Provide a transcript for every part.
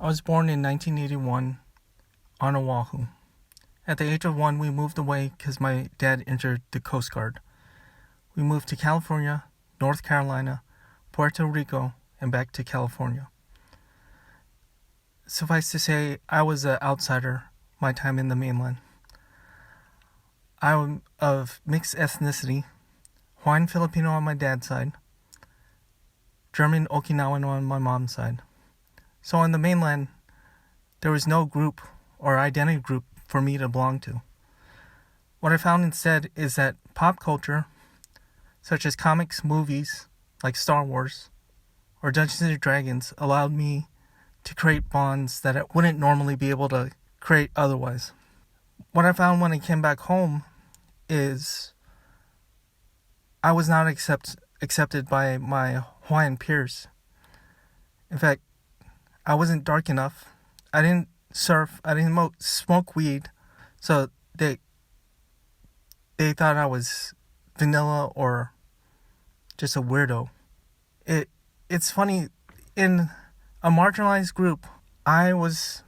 I was born in 1981 on Oahu. At the age of 1, we moved away because my dad entered the Coast Guard. We moved to California, North Carolina, Puerto Rico, and back to California. Suffice to say, I was an outsider my time in the mainland. I'm of mixed ethnicity, Hawaiian Filipino on my dad's side, German Okinawan on my mom's side. So on the mainland, there was no group or identity group for me to belong to. What I found instead is that pop culture, such as comics, movies like Star Wars or Dungeons and Dragons, allowed me to create bonds that I wouldn't normally be able to create otherwise. What I found when I came back home is I was not accepted by my Hawaiian peers. In fact, I wasn't dark enough. I didn't surf. I didn't smoke weed. So they thought I was vanilla or just a weirdo. It's funny, in a marginalized group, I was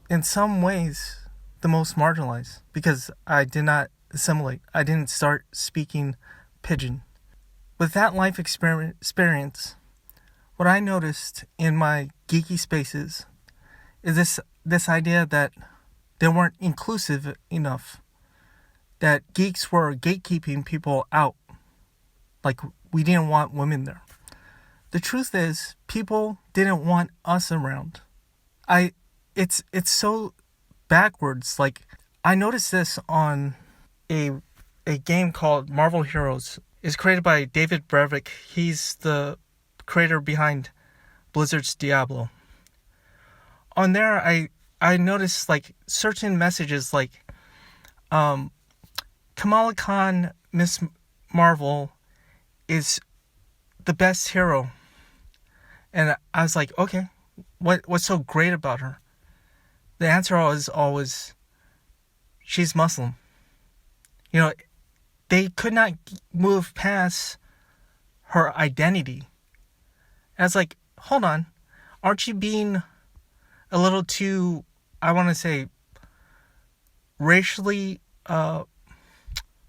in some ways the most marginalized because I did not assimilate. I didn't start speaking pidgin. With that life experience, what I noticed in my geeky spaces is this idea that they weren't inclusive enough, that geeks were gatekeeping people out, like we didn't want women there. The truth is, people didn't want us around. It's so backwards. Like, I noticed this on a game called Marvel Heroes. It's created by David Brevik. He's the creator behind Blizzard's Diablo. On there, I noticed like certain messages like Kamala Khan, Miss Marvel, is the best hero. And I was like, okay, what's so great about her? The answer was always, she's Muslim. You know, they could not move past her identity. And I was like, hold on, aren't you being a little too, I want to say, racially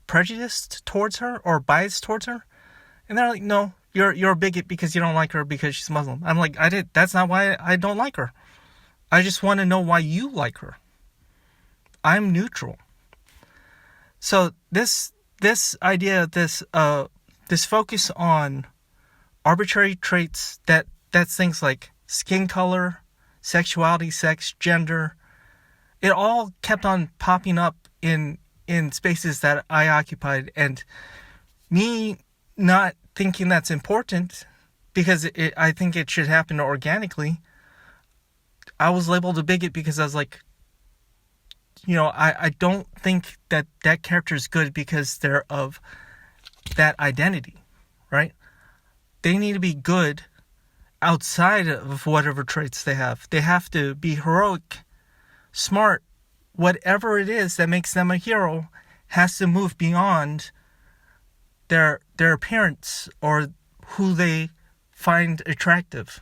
prejudiced towards her or biased towards her? And they're like, no, you're a bigot because you don't like her because she's Muslim. I'm like, that's not why I don't like her. I just want to know why you like her. I'm neutral. So this idea, this focus on arbitrary traits that's things like skin color, sexuality, sex, gender, it all kept on popping up in spaces that I occupied, and me not thinking that's important because I think it should happen organically. I was labeled a bigot because I was like, you know, I don't think that character is good because they're of that identity, right? They need to be good outside of whatever traits they have. They have to be heroic, smart, whatever it is that makes them a hero has to move beyond their appearance or who they find attractive.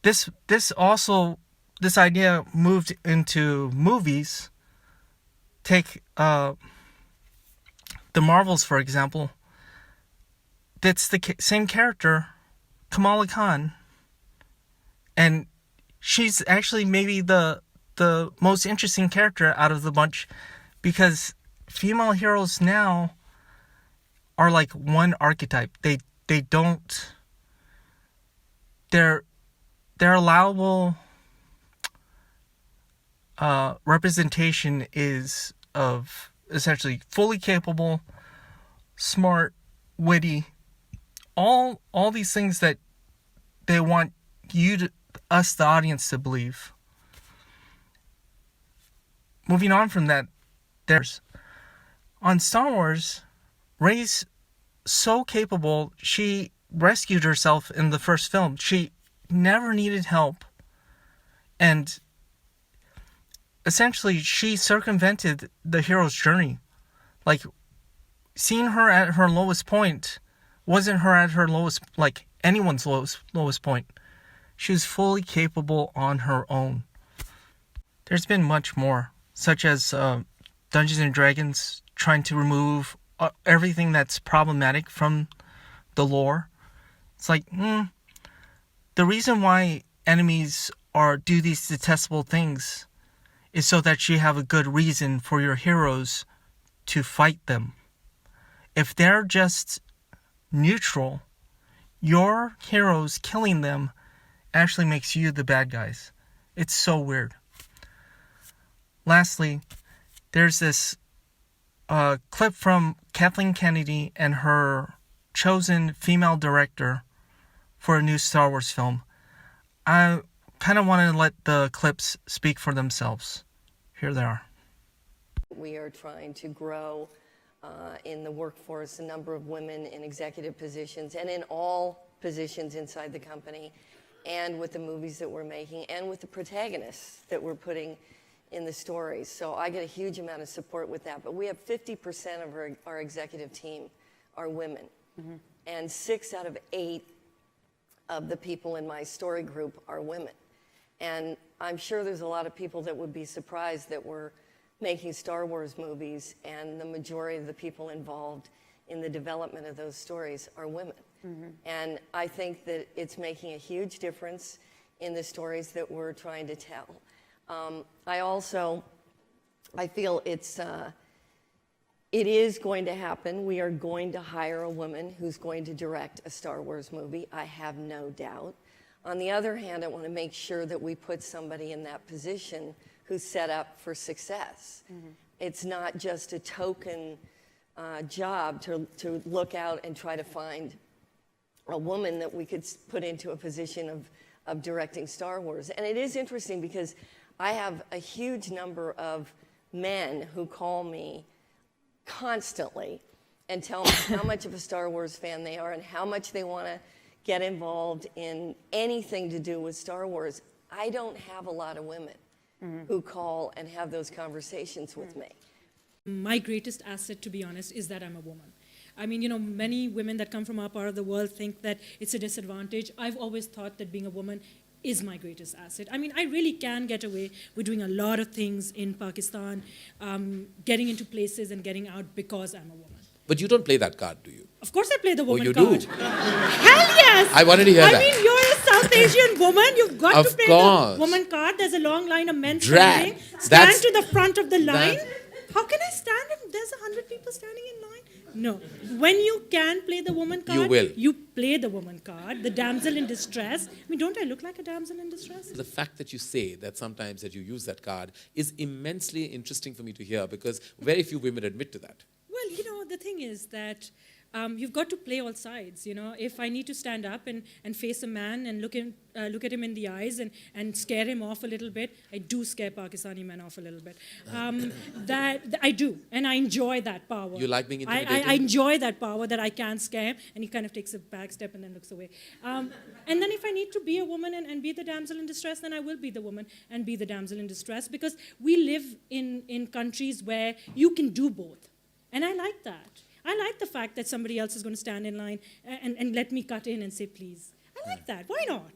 This idea moved into movies. Take the Marvels, for example. That's the same character, Kamala Khan, and she's actually maybe the most interesting character out of the bunch, because female heroes now are like one archetype. Their allowable representation is of essentially fully capable, smart, witty, all these things that they want us, the audience, to believe. Moving on from that, there's on Star Wars, Rey's so capable, she rescued herself in the first film. She never needed help. And essentially, she circumvented the hero's journey. Like, seeing her at her lowest point wasn't her at her lowest, like anyone's lowest point. She was fully capable on her own. There's been much more, such as Dungeons and Dragons trying to remove everything that's problematic from the lore. It's like, the reason why enemies do these detestable things is so that you have a good reason for your heroes to fight them. If they're just neutral, your heroes killing them actually makes you the bad guys. It's so weird. Lastly, there's this clip from Kathleen Kennedy and her chosen female director for a new Star Wars film. I kind of want to let the clips speak for themselves. Here they are. We are trying to grow in the workforce a number of women in executive positions and in all positions inside the company, and with the movies that we're making and with the protagonists that we're putting in the stories. So I get a huge amount of support with that. But we have 50% of our executive team are women. Mm-hmm. And 6 out of 8 of the people in my story group are women. And I'm sure there's a lot of people that would be surprised that we're making Star Wars movies and the majority of the people involved in the development of those stories are women. Mm-hmm. And I think that it's making a huge difference in the stories that we're trying to tell. I feel it is going to happen. We are going to hire a woman who's going to direct a Star Wars movie. I have no doubt. On the other hand, I want to make sure that we put somebody in that position who's set up for success. Mm-hmm. It's not just a token job to look out and try to find a woman that we could put into a position of directing Star Wars. And it is interesting because I have a huge number of men who call me constantly and tell me how much of a Star Wars fan they are and how much they want to get involved in anything to do with Star Wars. I don't have a lot of women who call and have those conversations with me. My greatest asset, to be honest, is that I'm a woman. I mean, many women that come from our part of the world think that it's a disadvantage. I've always thought that being a woman is my greatest asset. I mean, I really can get away with doing a lot of things in Pakistan, getting into places and getting out because I'm a woman. But you don't play that card, do you? Of course I play the woman you card. do? Hell yes! I wanted to hear that. I mean, you're a South Asian woman. You've got Of to play course. the woman card. There's a long line of men Drag. standing. Stand That's- to the front of the line. that- How can I stand if there's 100 people standing in line? No. When you can play the woman card, You will. you play the woman card, the damsel in distress. I mean, don't I look like a damsel in distress? The fact that you say that sometimes that you use that card is immensely interesting for me to hear because very few women admit to that. Well, the thing is that you've got to play all sides. If I need to stand up and face a man and look at him in the eyes and scare him off a little bit, I do scare Pakistani men off a little bit. That I do, and I enjoy that power. You like being intimidated? I enjoy that power that I can scare him, and he kind of takes a back step and then looks away. And then if I need to be a woman and be the damsel in distress, then I will be the woman and be the damsel in distress because we live in countries where you can do both. And I like that. I like the fact that somebody else is going to stand in line and let me cut in and say, please. I like that. Why not?